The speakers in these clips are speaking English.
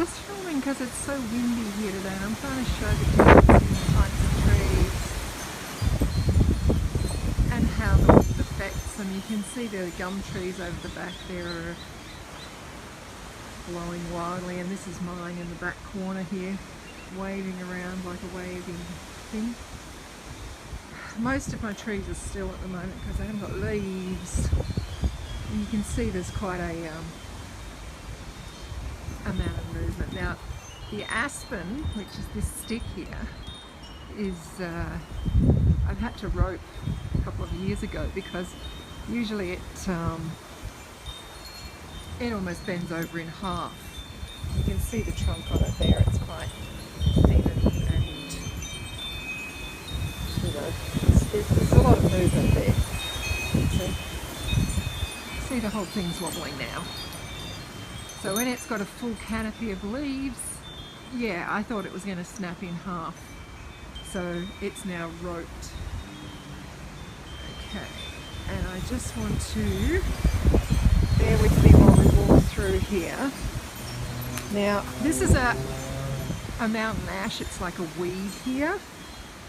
just filming because it's so windy here today, and I'm trying to show the difference in the types of trees and how the wind affects them. You can see the gum trees over the back there are blowing wildly, and this is mine in the back corner here, waving around like a waving thing. Most of my trees are still at the moment because they haven't got leaves. And you can see there's quite a amount of movement. Now the aspen, which is this stick here, is I've had to rope a couple of years ago because usually it almost bends over in half. You can see the trunk on it there, it's quite even, and you know, there's a lot of movement there. See the whole thing's wobbling now. So when it's got a full canopy of leaves, yeah, I thought it was going to snap in half. So it's now roped. Okay, and I just want to bear with me while we walk through here. Now this is a mountain ash, it's like a weed here.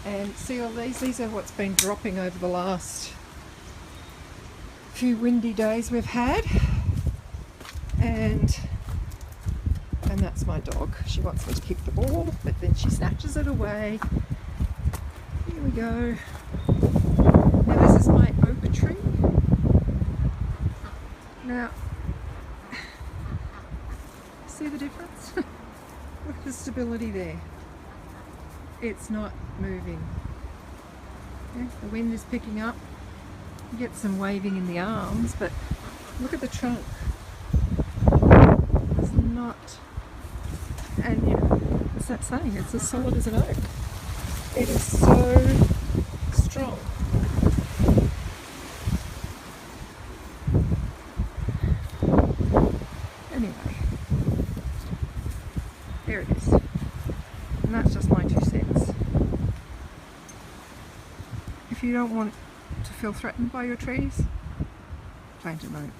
And see all these are what's been dropping over the last few windy days we've had. And that's my dog. She wants me to kick the ball, but then she snatches it away. Here we go. Now this is my oak tree. Now, see the difference? Look at the stability there. It's not moving. Yeah, the wind is picking up. You get some waving in the arms, but look at the trunk. It's not, and you know, what's that saying? It's as solid as an oak. It is so strong. Anyway, there it is. And that's just my 2 cents. If you don't want to feel threatened by your trees, plant an oak.